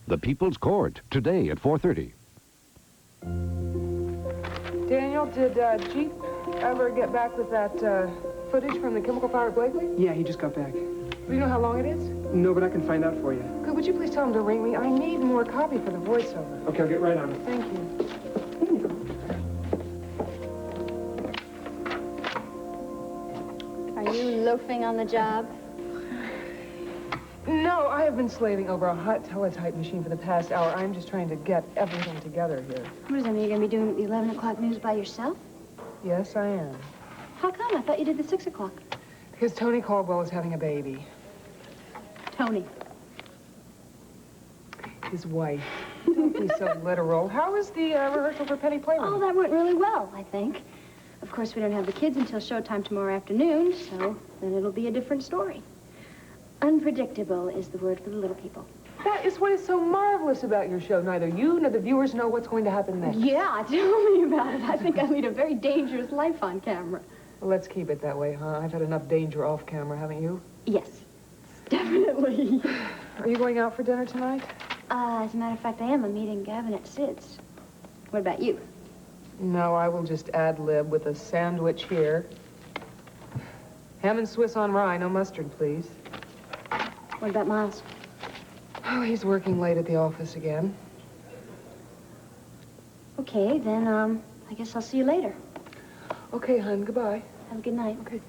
The People's Court, today at 4:30. Daniel, did Jeep ever get back with that footage from the chemical fire at Blakely? Yeah, he just got back. Do you know how long it is? No, but I can find out for you. Good, would you please tell him to ring me? I need more copy for the voiceover. Okay, I'll get right on it. Thank you. Are you loafing on the job? No, I have been slaving over a hot teletype machine for the past hour. I'm just trying to get everything together here. What does that mean? You're going to be doing the 11 o'clock news by yourself? Yes, I am. How come? I thought you did the 6 o'clock. Because Tony Caldwell is having a baby. Tony. His wife. Don't be so literal. How was the rehearsal for Penny Playroom? Oh, that went really well, I think. Of course, we don't have the kids until showtime tomorrow afternoon, so then it'll be a different story. Unpredictable is the word for the little people. That is what is so marvelous about your show. Neither you nor the viewers know what's going to happen next. Yeah, tell me about it. I think I lead a very dangerous life on camera. Well, let's keep it that way, huh? I've had enough danger off camera, haven't you? Yes, definitely. Are you going out for dinner tonight? As a matter of fact, I am. I'm meeting Gavin at Sid's. What about you? No, I will just ad-lib with a sandwich here. Ham and Swiss on rye, no mustard, please. What about Miles? Oh, he's working late at the office again. Okay, then, I guess I'll see you later. Okay, hon, goodbye. Have a good night. Okay.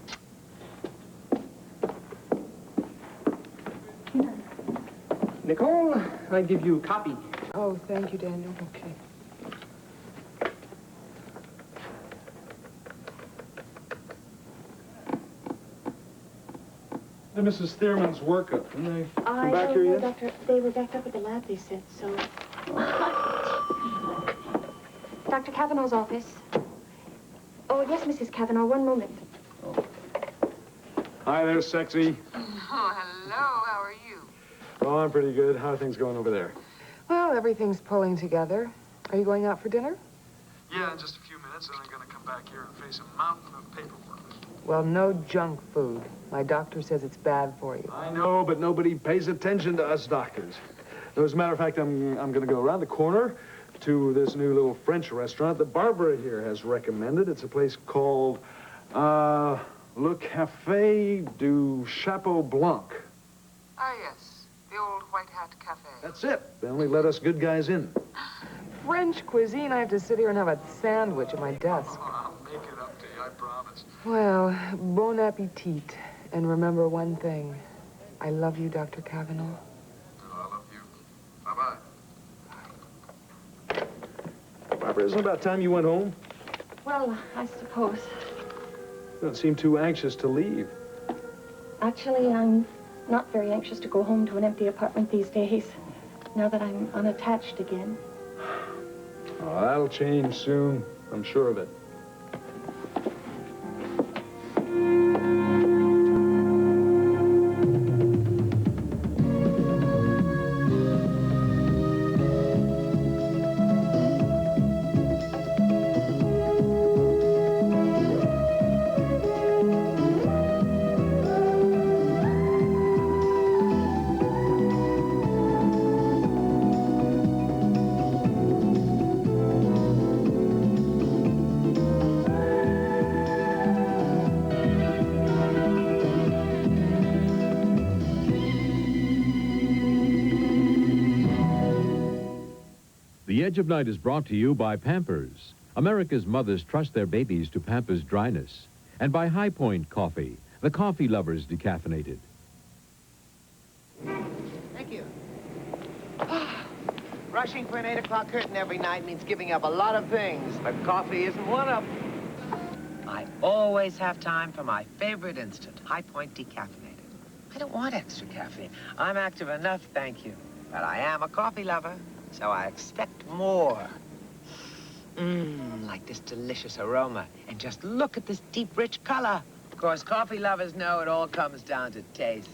Nicole, I give you a copy. Oh, thank you, Daniel. Okay. Mrs. Thierman's workup, didn't they come back don't here know, yet? Doctor. They were backed up at the lab, they said, so... Dr. Kavanaugh's office. Oh, yes, Mrs. Kavanaugh, one moment. Hi there, sexy. Oh, hello. How are you? Oh, I'm pretty good. How are things going over there? Well, everything's pulling together. Are you going out for dinner? Yeah, in just a few minutes, and I'm going to come back here and face a mountain of paperwork. Well, no junk food. My doctor says it's bad for you. I know, but nobody pays attention to us doctors. As a matter of fact, I'm going to go around the corner to this new little French restaurant that Barbara here has recommended. It's a place called Le Café du Chapeau Blanc. Ah, yes. The old White Hat Cafe. That's it. They only let us good guys in. French cuisine. I have to sit here and have a sandwich at my desk. Oh, I'll make it up to you, I promise. Well, bon appetit. And remember one thing. I love you, Dr. Kavanaugh. Oh, I love you. Bye-bye. Barbara, isn't it about time you went home? Well, I suppose. You don't seem too anxious to leave. Actually, I'm not very anxious to go home to an empty apartment these days, now that I'm unattached again. Oh, that'll change soon. I'm sure of it. The Edge of Night is brought to you by Pampers. America's mothers trust their babies to Pampers dryness. And by High Point Coffee, the coffee lovers decaffeinated. Thank you. Rushing for an 8 o'clock curtain every night means giving up a lot of things, but coffee isn't one of them. I always have time for my favorite instant, High Point decaffeinated. I don't want extra caffeine. I'm active enough, thank you. But I am a coffee lover, so I expect more. Like this delicious aroma. And just look at this deep, rich color. Of course, coffee lovers know it all comes down to taste.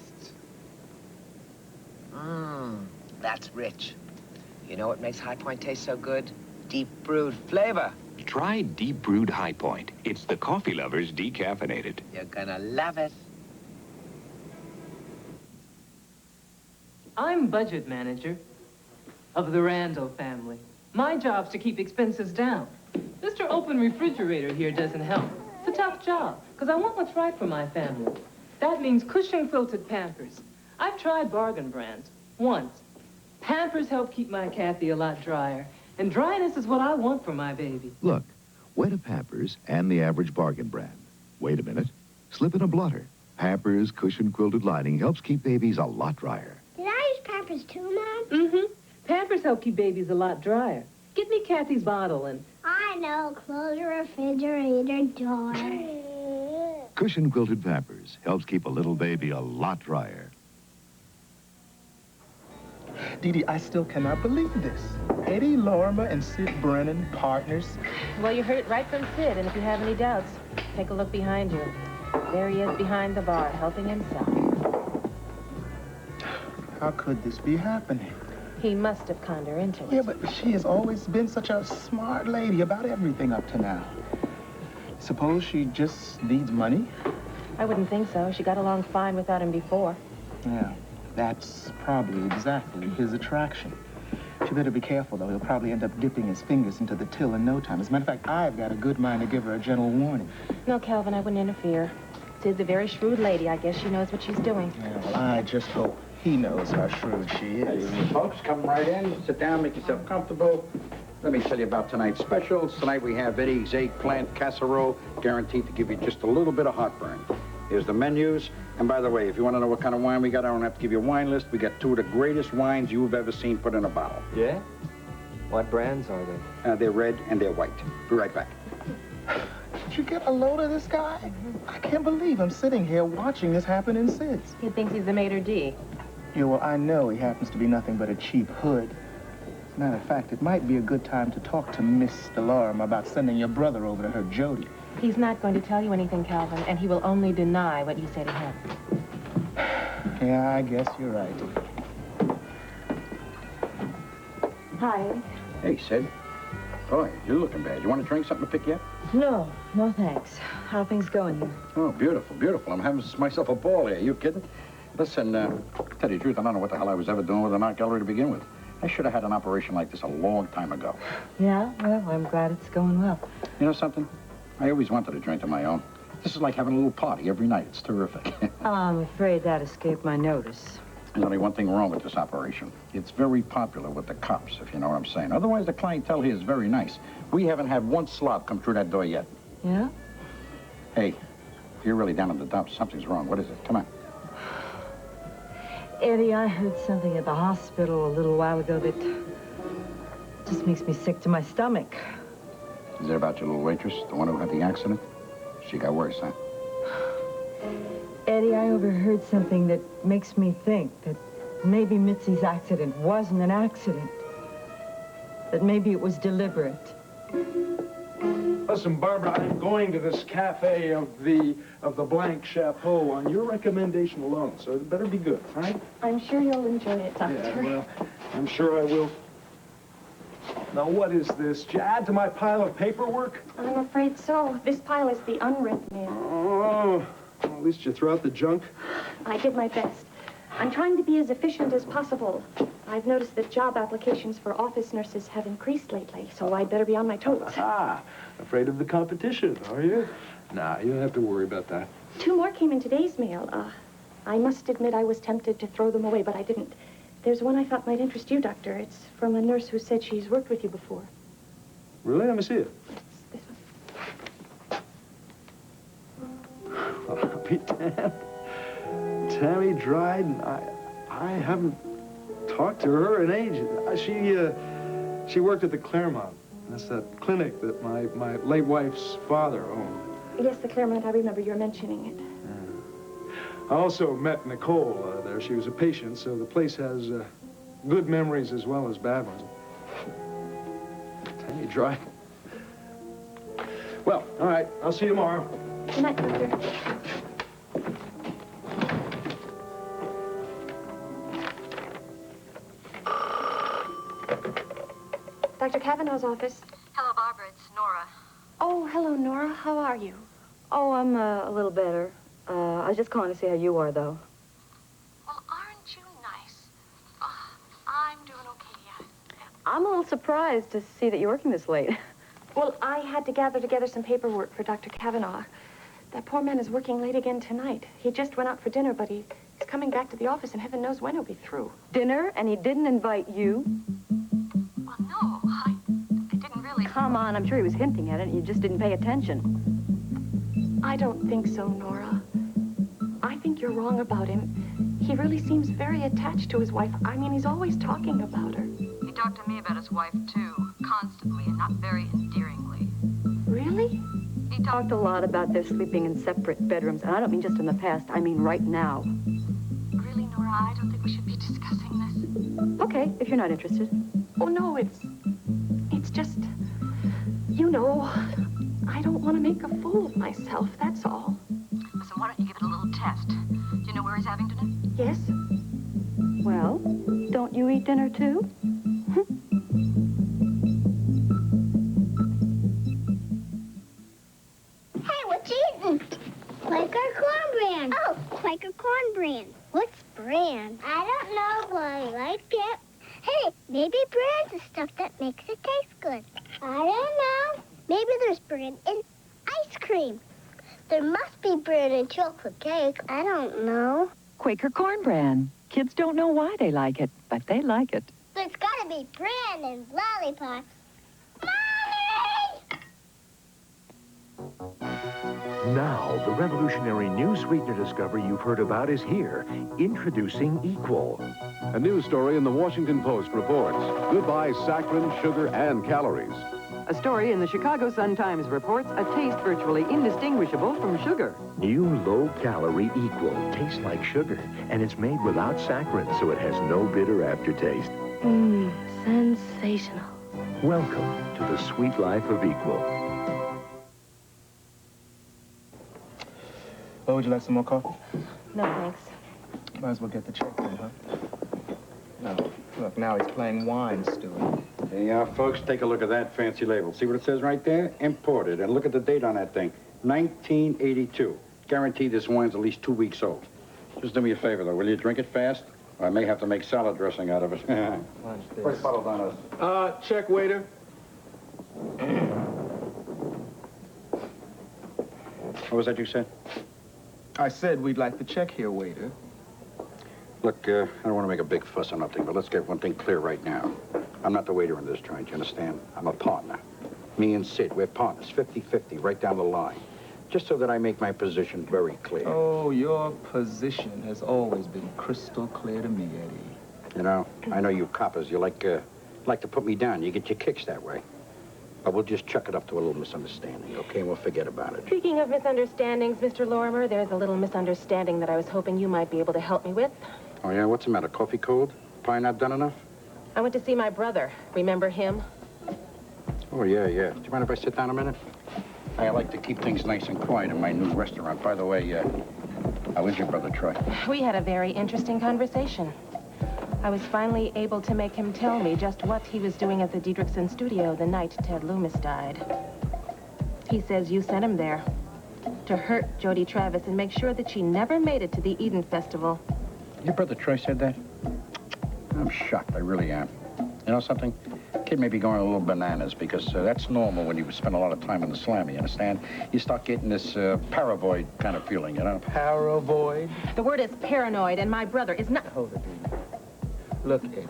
That's rich. You know what makes High Point taste so good? Deep brewed flavor. Try Deep Brewed High Point. It's the coffee lovers decaffeinated. You're gonna love it. I'm budget manager. of the Randall family. My job's to keep expenses down. Mr. Open Refrigerator here doesn't help. It's a tough job, because I want what's right for my family. That means cushion-quilted Pampers. I've tried bargain brands once. Pampers help keep my Kathy a lot drier, and dryness is what I want for my baby. Look, wet a Pampers and the average bargain brand. Wait a minute. Slip in a blotter. Pampers cushion-quilted lining helps keep babies a lot drier. Did I use Pampers too, Mom? Mm-hmm. Pampers help keep babies a lot drier. Get me Kathy's bottle and... I know. Close the refrigerator door. Cushion-quilted Pampers helps keep a little baby a lot drier. Dee Dee, I still cannot believe this. Eddie Lorimer and Sid Brennan, partners. Well, you heard it right from Sid, and if you have any doubts, take a look behind you. There he is behind the bar, helping himself. How could this be happening? He must have conned her into it. Yeah, but she has always been such a smart lady about everything up to now. Suppose she just needs money? I wouldn't think so. She got along fine without him before. Yeah, that's probably exactly his attraction. She better be careful, though. He'll probably end up dipping his fingers into the till in no time. As a matter of fact, I've got a good mind to give her a gentle warning. No, Calvin, I wouldn't interfere. Sid's a very shrewd lady. I guess she knows what she's doing. Yeah, well, I just hope he knows how shrewd she is. Hey, folks, come right in. Sit down, make yourself comfortable. Let me tell you about tonight's specials. Tonight we have Eddie's eggplant casserole, guaranteed to give you just a little bit of heartburn. Here's the menus. And by the way, if you want to know what kind of wine we got, I don't have to give you a wine list. We got two of the greatest wines you've ever seen put in a bottle. Yeah? What brands are they? They're red and they're white. Be right back. Did you get a load of this guy? I can't believe I'm sitting here watching this happen in Sid's. He thinks he's the maitre d'. Yeah, well, I know he happens to be nothing but a cheap hood. As a matter of fact, it might be a good time to talk to Miss Delorum about sending your brother over to her Jody. He's not going to tell you anything, Calvin, and he will only deny what you say to him. Yeah, I guess you're right. Hi. Hey, Sid. Boy, you're looking bad. You want a drink, something to pick you up? No, no thanks. How are things going here? Oh, beautiful, beautiful. I'm having myself a ball here. You kidding? Listen, tell you the truth, I don't know what the hell I was ever doing with an art gallery to begin with. I should have had an operation like this a long time ago. Yeah? Well, I'm glad it's going well. You know something? I always wanted a drink of my own. This is like having a little party every night. It's terrific. I'm afraid that escaped my notice. There's only one thing wrong with this operation. It's very popular with the cops, if you know what I'm saying. Otherwise, the clientele here is very nice. We haven't had one slob come through that door yet. Yeah? Hey, if you're really down in the dumps, something's wrong. What is it? Come on. Eddie, I heard something at the hospital a little while ago that just makes me sick to my stomach. Is it about your little waitress, the one who had the accident? She got worse, huh? Eddie, I overheard something that makes me think that maybe Mitzi's accident wasn't an accident. That maybe it was deliberate. Listen, Barbara, I'm going to this cafe of the Blank Chapeau on your recommendation alone, so it better be good, all right? I'm sure you'll enjoy it, Doctor. Yeah, well, I'm sure I will. Now, what is this? Did you add to my pile of paperwork? I'm afraid so. This pile is the unread mail. Oh, well, at least you threw out the junk. I did my best. I'm trying to be as efficient as possible. I've noticed that job applications for office nurses have increased lately, so I'd better be on my toes. Ah, afraid of the competition, are you? Nah, you don't have to worry about that. 2 more came in today's mail. I must admit I was tempted to throw them away, but I didn't. There's one I thought might interest you, Doctor. It's from a nurse who said she's worked with you before. Really? Let me see it. It's this one. Well, I'll be damned. Tammy Dryden, I haven't talked to her in ages. She worked at the Claremont. That's that clinic that my late wife's father owned. Yes, the Claremont. I remember you mentioning it. I also met Nicole there. She was a patient, so the place has good memories as well as bad ones. Tammy Dryden. Well, all right. I'll see you tomorrow. Good night, Doctor. Dr. Kavanaugh's office. Hello, Barbara. It's Nora. Oh, hello, Nora. How are you? Oh, I'm a little better. I was just calling to see how you are, though. Well, aren't you nice? Oh, I'm doing okay, yeah. I'm a little surprised to see that you're working this late. Well, I had to gather together some paperwork for Dr. Kavanaugh. That poor man is working late again tonight. He just went out for dinner, but he's coming back to the office, and heaven knows when he'll be through. Dinner? And he didn't invite you? Well, no, I didn't really... Come on, I'm sure he was hinting at it, and you just didn't pay attention. I don't think so, Nora. I think you're wrong about him. He really seems very attached to his wife. I mean, he's always talking about her. He talked to me about his wife, too, constantly and not very endearingly. Really? He talked a lot about their sleeping in separate bedrooms, and I don't mean just in the past, I mean right now. Really, Nora, I don't think we should be discussing this. Okay, if you're not interested. Oh, no, it's just, you know, I don't want to make a fool of myself, that's all. Listen, why don't you give it a little test? Do you know where he's having dinner? Yes. Well, don't you eat dinner, too? Hey, what you eating? Quaker corn brand. Oh, Quaker corn brand. What's brand? I don't know, but I like it. Hey, maybe brand's the stuff that makes it taste good. I don't know. Maybe there's brand in ice cream. There must be brand in chocolate cake. I don't know. Quaker Corn Bran. Kids don't know why they like it, but they like it. There's gotta be brand in lollipops. Now, the revolutionary new sweetener discovery you've heard about is here. Introducing Equal. A news story in the Washington Post reports. Goodbye saccharin, sugar, and calories. A story in the Chicago Sun-Times reports a taste virtually indistinguishable from sugar. New low-calorie Equal tastes like sugar, and it's made without saccharin, so it has no bitter aftertaste. Sensational. Welcome to the sweet life of Equal. Oh, would you like some more coffee? No, thanks. Might as well get the check then, huh? No. Look, now he's playing wine, Stewie. Hey, folks, take a look at that fancy label. See what it says right there? Imported. And look at the date on that thing. 1982. Guaranteed this wine's at least 2 weeks old. Just do me a favor, though. Will you drink it fast? Or I may have to make salad dressing out of it. Watch this. First bottle on us. Check, waiter. What was that you said? I said we'd like the check here, waiter. Look, I don't want to make a big fuss on nothing, but let's get one thing clear right now. I'm not the waiter in this joint, you understand? I'm a partner. Me and Sid, we're partners, 50-50, right down the line. Just so that I make my position very clear. Oh, your position has always been crystal clear to me, Eddie. You know, I know you coppers, you like to put me down. You get your kicks that way. But we'll just chuck it up to a little misunderstanding, okay? We'll forget about it. Speaking of misunderstandings, Mr. Lorimer, there's a little misunderstanding that I was hoping you might be able to help me with. Oh, yeah? What's the matter? Coffee cold? Pie not done enough? I went to see my brother. Remember him? Oh, yeah. Do you mind if I sit down a minute? I like to keep things nice and quiet in my new restaurant. By the way, how is your brother, Troy? We had a very interesting conversation. I was finally able to make him tell me just what he was doing at the Diedrichson studio the night Ted Loomis died. He says you sent him there to hurt Jody Travis and make sure that she never made it to the Eden Festival. Your brother Troy said that? I'm shocked, I really am. You know something? Kid may be going a little bananas because that's normal when you spend a lot of time in the slam, you understand? You start getting this paravoid kind of feeling, you know? Paravoid? The word is paranoid, and my brother is not... Hold it, Dee. Look, Eddie,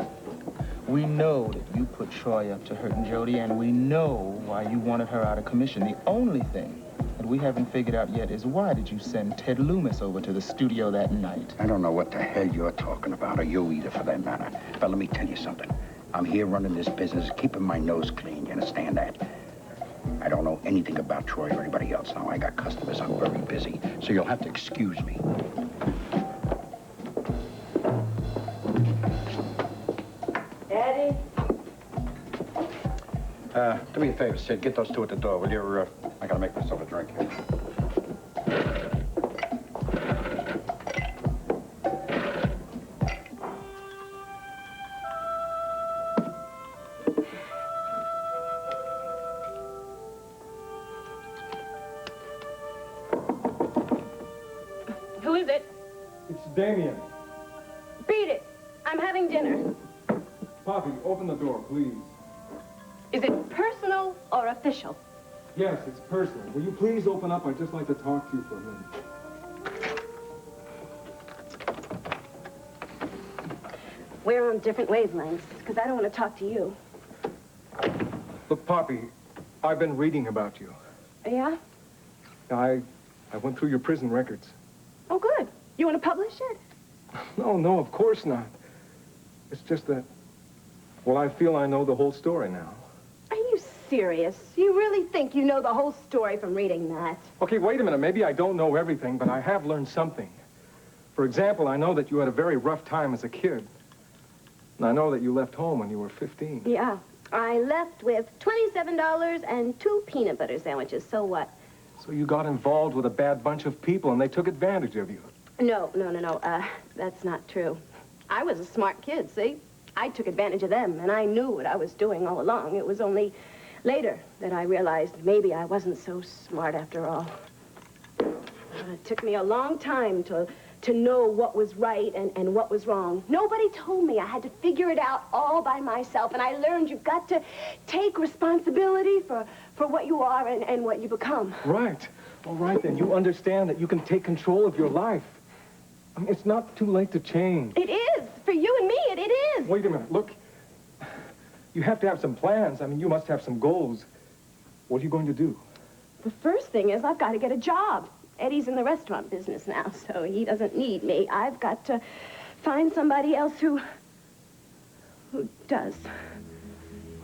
we know that you put Troy up to hurting Jody, and we know why you wanted her out of commission. The only thing that we haven't figured out yet is why did you send Ted Loomis over to the studio that night? I don't know what the hell you're talking about, or you either, for that matter. But let me tell you something. I'm here running this business, keeping my nose clean, you understand that? I don't know anything about Troy or anybody else now. I got customers, I'm very busy, so you'll have to excuse me. Eddie? Do me a favor, Sid. Get those two at the door, will you? I gotta make myself a drink here. Who is it? It's Damian. Beat it. I'm having dinner. Poppy, open the door, please. Is it personal or official? Yes, it's personal. Will you please open up? I'd just like to talk to you for a minute. We're on different wavelengths, because I don't want to talk to you. Look, Poppy, I've been reading about you. Yeah? I went through your prison records. Oh, good. You want to publish it? No, of course not. It's just that, well, I feel I know the whole story now. Are you serious? You really think you know the whole story from reading that? Okay, wait a minute. Maybe I don't know everything, but I have learned something. For example, I know that you had a very rough time as a kid. And I know that you left home when you were 15. Yeah. I left with $27 and 2 peanut butter sandwiches. So what? So you got involved with a bad bunch of people and they took advantage of you. No. That's not true. I was a smart kid, see? I took advantage of them, and I knew what I was doing all along. It was only later that I realized maybe I wasn't so smart after all. It took me a long time to know what was right and what was wrong. Nobody told me. I had to figure it out all by myself, and I learned you've got to take responsibility for what you are and what you become. Right. All right, then. You understand that you can take control of your life. I mean, it's not too late to change. It is. For you and me, it is. Wait a minute. Look, you have to have some plans. I mean, you must have some goals. What are you going to do? The first thing is I've got to get a job. Eddie's in the restaurant business now, so he doesn't need me. I've got to find somebody else who does.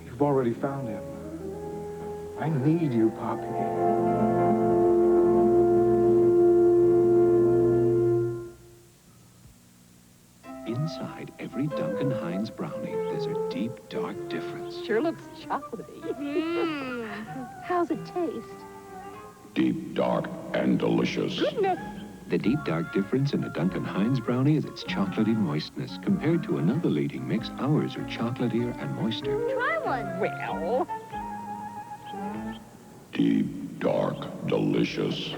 You've already found him. I need you, Poppy. Inside every Duncan Hines brownie, there's a deep, dark difference. Sure looks chocolatey. How's it taste? Deep, dark, and delicious. Goodness. The deep, dark difference in a Duncan Hines brownie is its chocolatey moistness. Compared to another leading mix, ours are chocolatier and moister. Try one. Well. Deep, dark, delicious.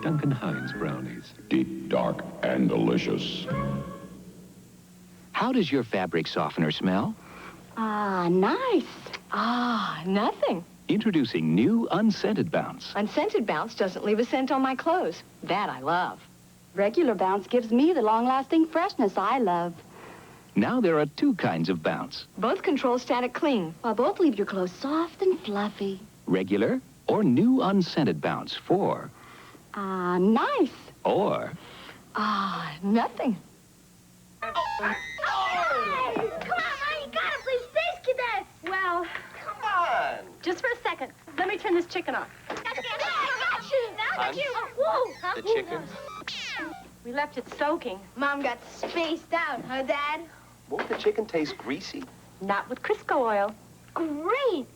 Duncan Hines brownies. Deep, dark, and delicious. How does your fabric softener smell? Ah, nice. Ah, nothing. Introducing new unscented Bounce. Unscented Bounce doesn't leave a scent on my clothes. That I love. Regular Bounce gives me the long-lasting freshness I love. Now there are 2 kinds of Bounce. Both control static cling, while both leave your clothes soft and fluffy. Regular or new unscented Bounce for... Ah, nice. Or... Ah, nothing. Hey, come on, man, you gotta play Space Cadets. Well, Come on. just for a second. Let me turn this chicken off. Got you. Whoa. The chicken? We left it soaking. Mom got spaced out, huh, Dad? Won't the chicken taste greasy? Not with Crisco oil. Great.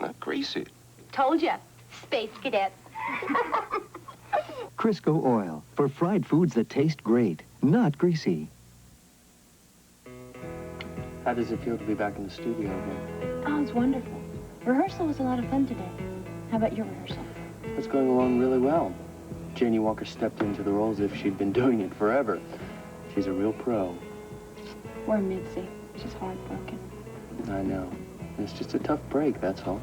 Not greasy. Told ya. Space Cadets. Crisco oil for fried foods that taste great, not greasy. How does it feel to be back in the studio again? Oh, it's wonderful. Rehearsal was a lot of fun today. How about your rehearsal? It's going along really well. Janie Walker stepped into the role as if she'd been doing it forever. She's a real pro. We're Mitzi. She's heartbroken. I know. It's just a tough break, that's all.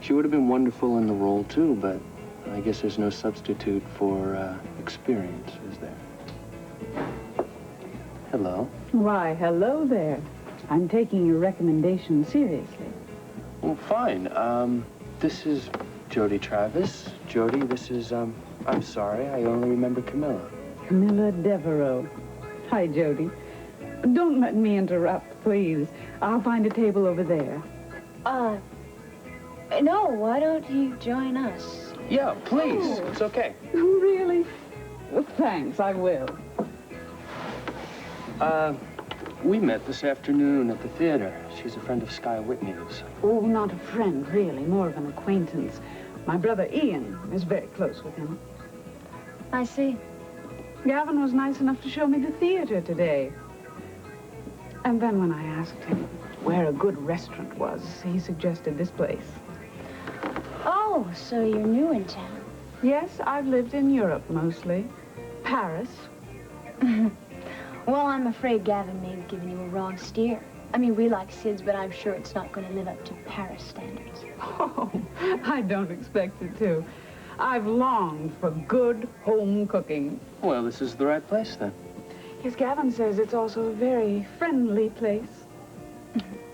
She would have been wonderful in the role, too, but I guess there's no substitute for experience, is there? Hello. Why, hello there. I'm taking your recommendation seriously. Well, fine. This is Jody Travis. Jody, this is, I'm sorry, I only remember Camilla. Camilla Devereaux. Hi, Jody. Don't let me interrupt, please. I'll find a table over there. No, why don't you join us? Yeah, please. Oh. It's okay. Really? Well, thanks, I will. We met this afternoon at the theater. She's a friend of Sky Whitney's. Oh, not a friend, really. More of an acquaintance. My brother Ian is very close with him. I see. Gavin was nice enough to show me the theater today. And then when I asked him where a good restaurant was, he suggested this place. Oh, so you're new in town. Yes, I've lived in Europe mostly. Paris. Well, I'm afraid Gavin may have given you a wrong steer. I mean, we like Sid's, but I'm sure it's not going to live up to Paris standards. Oh, I don't expect it to. I've longed for good home cooking. Well, this is the right place, then. Yes, Gavin says it's also a very friendly place.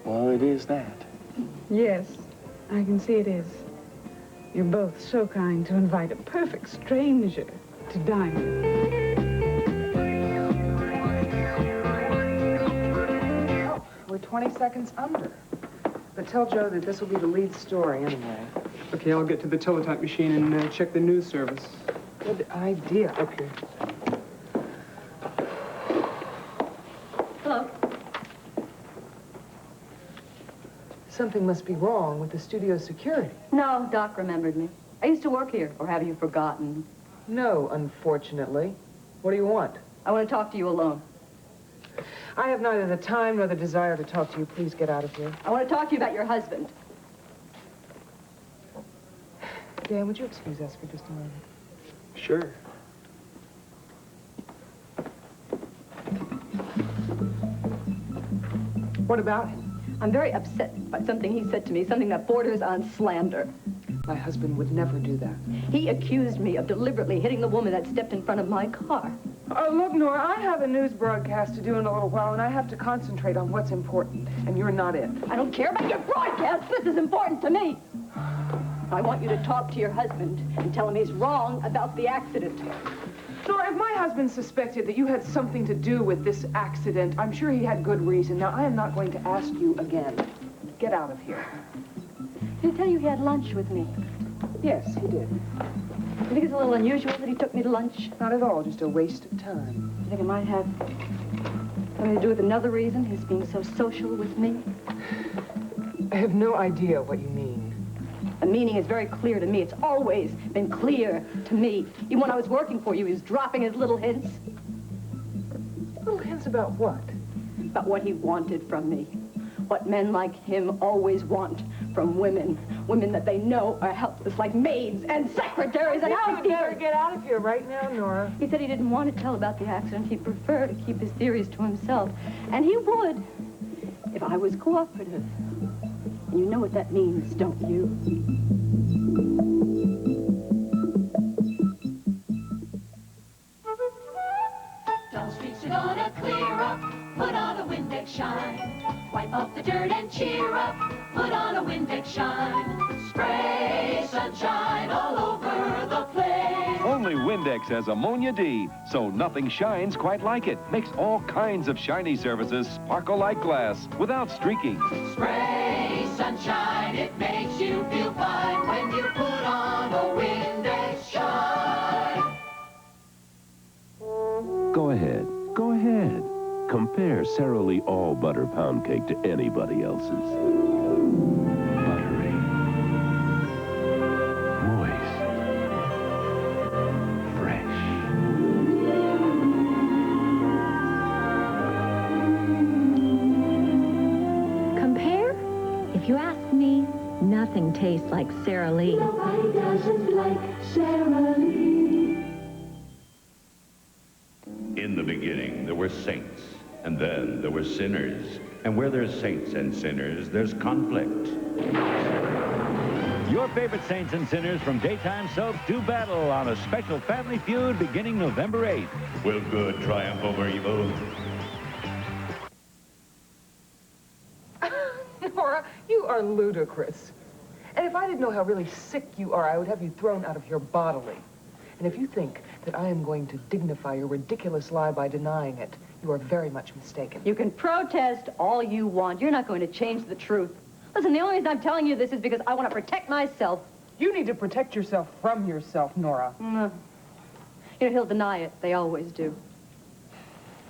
Well, it is that. Yes, I can see it is. You're both so kind to invite a perfect stranger to dine with. Oh, we're 20 seconds under. But tell Joe that this will be the lead story anyway. Okay, I'll get to the teletype machine and check the news service. Good idea. Okay. Hello. Something must be wrong with the studio security. No, Doc remembered me. I used to work here, or have you forgotten? No, unfortunately. What do you want? I want to talk to you alone. I have neither the time nor the desire to talk to you. Please get out of here. I want to talk to you about your husband. Dan, would you excuse us for just a moment? Sure. What about him? I'm very upset by something he said to me, something that borders on slander. My husband would never do that. He accused me of deliberately hitting the woman that stepped in front of my car. Oh, look, Nora, I have a news broadcast to do in a little while, and I have to concentrate on what's important, and you're not it. I don't care about your broadcast. This is important to me. I want you to talk to your husband and tell him he's wrong about the accident. Nora, if my husband suspected that you had something to do with this accident, I'm sure he had good reason. Now, I am not going to ask you again. Get out of here. Did he tell you he had lunch with me? Yes, he did. You think it's a little unusual that he took me to lunch? Not at all, just a waste of time. You think it might have something to do with another reason, his being so social with me? I have no idea what you mean. The meaning is very clear to me. It's always been clear to me. Even when I was working for you, he was dropping his little hints. Little hints about what? About what he wanted from me. What men like him always want from women. Women that they know are helpless, like maids and secretaries and housekeepers. You'd better get out of here right now, Nora. He said he didn't want to tell about the accident. He'd prefer to keep his theories to himself. And he would, if I was cooperative. And you know what that means, don't you? Dull streets are gonna clear up. Put on a Windex shine. Wipe off the dirt and cheer up. Put on a Windex shine. Spray sunshine all over the place. Only Windex has ammonia D, so nothing shines quite like it. Makes all kinds of shiny surfaces sparkle like glass without streaking. Spray sunshine, it makes you feel fine when you put on a Windex shine. Go ahead. Go ahead. Compare Sara Lee All Butter Pound Cake to anybody else's. Buttery. Moist. Fresh. Compare? If you ask me, nothing tastes like Sara Lee. Nobody doesn't like Sara Lee. In the beginning, there were saints, and then there were sinners. And where there's saints and sinners, there's conflict. Your favorite saints and sinners from daytime soaps do battle on a special family feud beginning November 8th. Will good triumph over evil? Nora, you are ludicrous. And if I didn't know how really sick you are, I would have you thrown out of here bodily. And if you think that I am going to dignify your ridiculous lie by denying it, you are very much mistaken. You can protest all you want. You're not going to change the truth. Listen, the only reason I'm telling you this is because I want to protect myself. You need to protect yourself from yourself, Nora. You know, he'll deny it. They always do.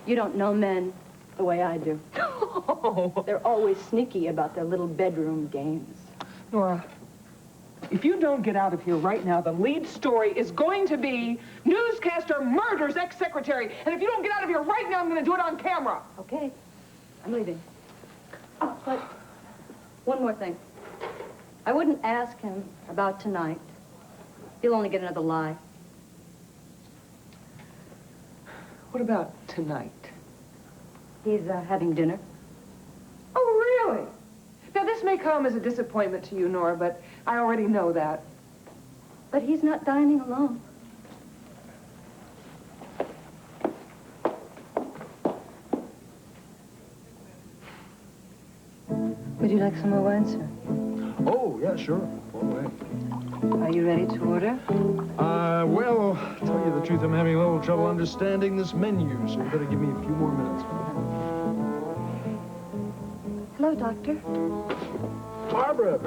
You don't know men the way I do. They're always sneaky about their little bedroom games. Nora, if you don't get out of here right now, the lead story is going to be newscaster murders ex-secretary. And if you don't get out of here right now, I'm going to do it on camera. Okay. I'm leaving. Oh, but one more thing. I wouldn't ask him about tonight. He'll only get another lie. What about tonight? He's having dinner. Oh, may come as a disappointment to you, Nora, but I already know that. But he's not dining alone. Would you like some more wine, sir? Oh, yeah, sure. All right. Are you ready to order? Well, to tell you the truth, I'm having a little trouble understanding this menu, so you better give me a few more minutes. Hello, Doctor. Barbara!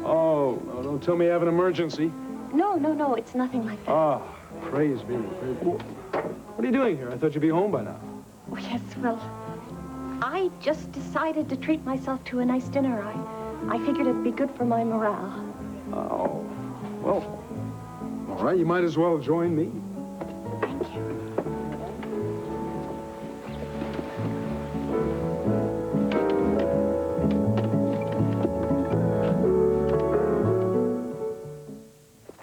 Oh, no, don't tell me you have an emergency. No, it's nothing like that. Ah, praise be. What are you doing here? I thought you'd be home by now. Oh, yes, well, I just decided to treat myself to a nice dinner. I figured it'd be good for my morale. Oh, well, all right, you might as well join me. Thank you.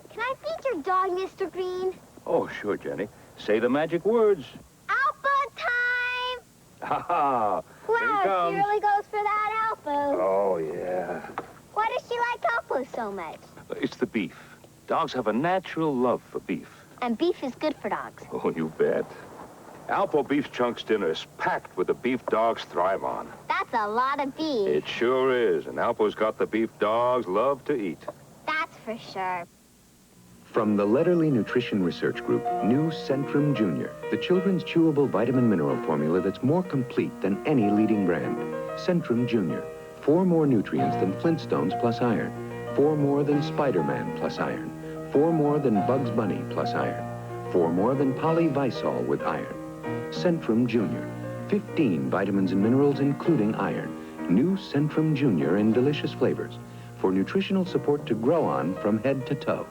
Can I feed your dog, Mr. Green? Oh, sure, Jenny. Say the magic words. Alpha time! Ha ha! Wow, she really goes for that Alpha. Oh, yeah. Why does she like Alpha so much? It's the beef. Dogs have a natural love for beef. And beef is good for dogs. Oh, you bet. Alpo Beef Chunks dinner is packed with the beef dogs thrive on. That's a lot of beef. It sure is, and Alpo's got the beef dogs love to eat. That's for sure. From the Letterly Nutrition Research Group, new Centrum Junior, the children's chewable vitamin mineral formula that's more complete than any leading brand. Centrum Junior. 4 more nutrients than Flintstones plus iron. 4 more than Spider-Man plus iron. 4 more than Bugs Bunny plus iron. 4 more than Polyvisol with iron. Centrum Junior. 15 vitamins and minerals, including iron. New Centrum Junior in delicious flavors. For nutritional support to grow on from head to toe.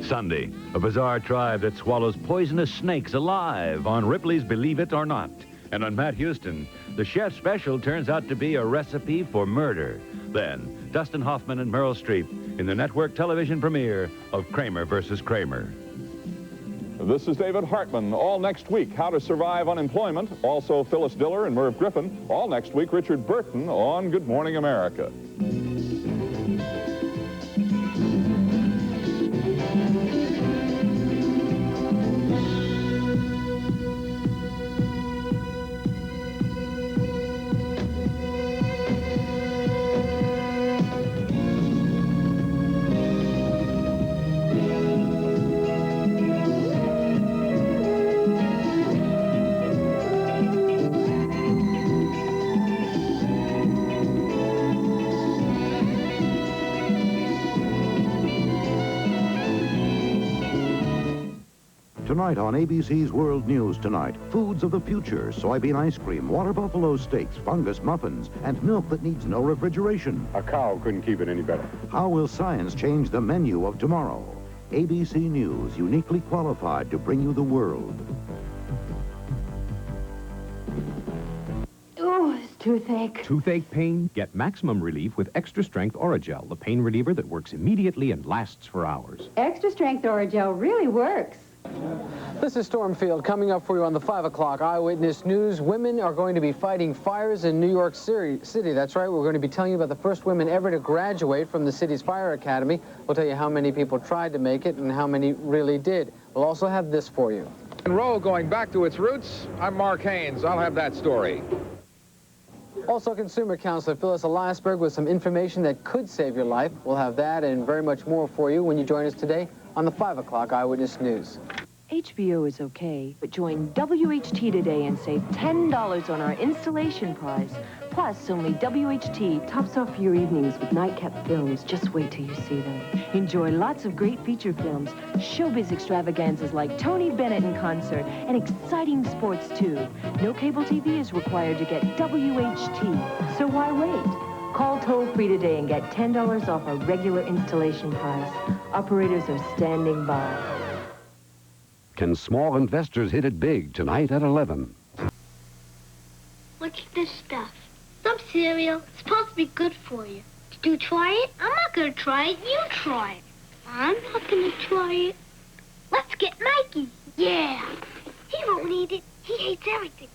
Sunday, a bizarre tribe that swallows poisonous snakes alive on Ripley's Believe It or Not. And on Matt Houston, the chef special turns out to be a recipe for murder. Then, Dustin Hoffman and Meryl Streep in the network television premiere of Kramer versus Kramer. This is David Hartman. All next week, How to Survive Unemployment. Also, Phyllis Diller and Merv Griffin. All next week, Richard Burton on Good Morning America. Tonight on ABC's World News Tonight, foods of the future, soybean ice cream, water buffalo steaks, fungus muffins, and milk that needs no refrigeration. A cow couldn't keep it any better. How will science change the menu of tomorrow? ABC News, uniquely qualified to bring you the world. Oh, it's toothache. Toothache pain? Get maximum relief with Extra Strength Oragel, the pain reliever that works immediately and lasts for hours. Extra Strength Oragel really works. This is Stormfield coming up for you on the 5 o'clock Eyewitness News. Women are going to be fighting fires in New York City. That's right. We're going to be telling you about the first women ever to graduate from the city's fire academy. We'll tell you how many people tried to make it and how many really did. We'll also have this for you. And roll going back to its roots. I'm Mark Haynes. I'll have that story. Also, consumer counselor Phyllis Elasberg with some information that could save your life. We'll have that and very much more for you when you join us today on the 5 o'clock Eyewitness News. HBO is okay, but join WHT today and save $10 on our installation prize. Plus, only WHT tops off your evenings with nightcap films. Just wait till you see them. Enjoy lots of great feature films, showbiz extravaganzas like Tony Bennett in concert, and exciting sports, too. No cable TV is required to get WHT, so why wait? Call toll-free today and get $10 off our regular installation price. Operators are standing by. Can small investors hit it big tonight at 11? What's this stuff? Some cereal. It's supposed to be good for you. Did you try it? I'm not going to try it. You try it. I'm not going to try it. Let's get Mikey. Yeah. He won't eat it. He hates everything.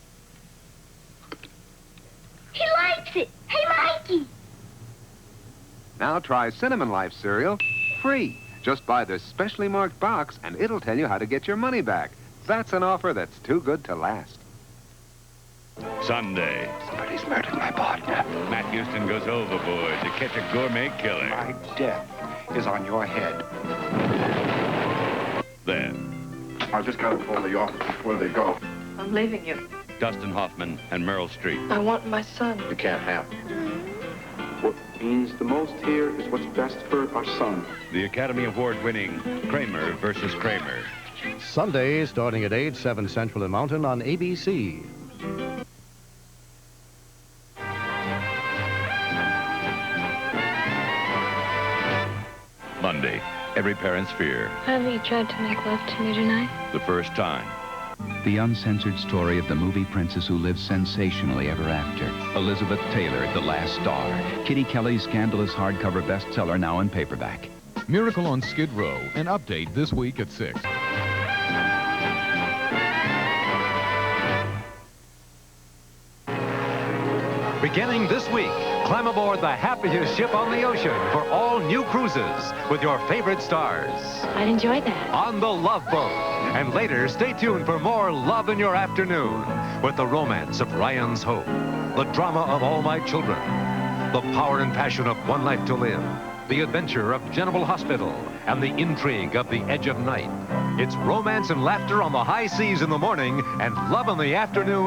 He likes it. Hey, Mikey. Now try Cinnamon Life cereal free. Just buy this specially marked box and it'll tell you how to get your money back. That's an offer that's too good to last. Sunday. Somebody's murdered my partner. Matt Houston goes overboard to catch a gourmet killer. My death is on your head. Then, I just gotta call the office before they go. I'm leaving you. Dustin Hoffman and Meryl Streep. I want my son. You can't have him. What means the most here is what's best for our son. The Academy Award-winning Kramer versus Kramer. Sunday, starting at 8, 7 Central and Mountain on ABC. Monday, every parent's fear. Have you tried to make love to me tonight? The first time. The uncensored story of the movie princess who lived sensationally ever after. Elizabeth Taylor, the last star. Kitty Kelly's scandalous hardcover bestseller, now in paperback. Miracle on Skid Row, an update this week at 6. Beginning this week, climb aboard the happiest ship on the ocean for all new cruises with your favorite stars. I'd enjoy that. On the Love Boat. And later, stay tuned for more Love in Your Afternoon with the romance of Ryan's Hope, the drama of All My Children, the power and passion of One Life to Live, the adventure of General Hospital, and the intrigue of The Edge of Night. It's romance and laughter on the high seas in the morning and love in the afternoon.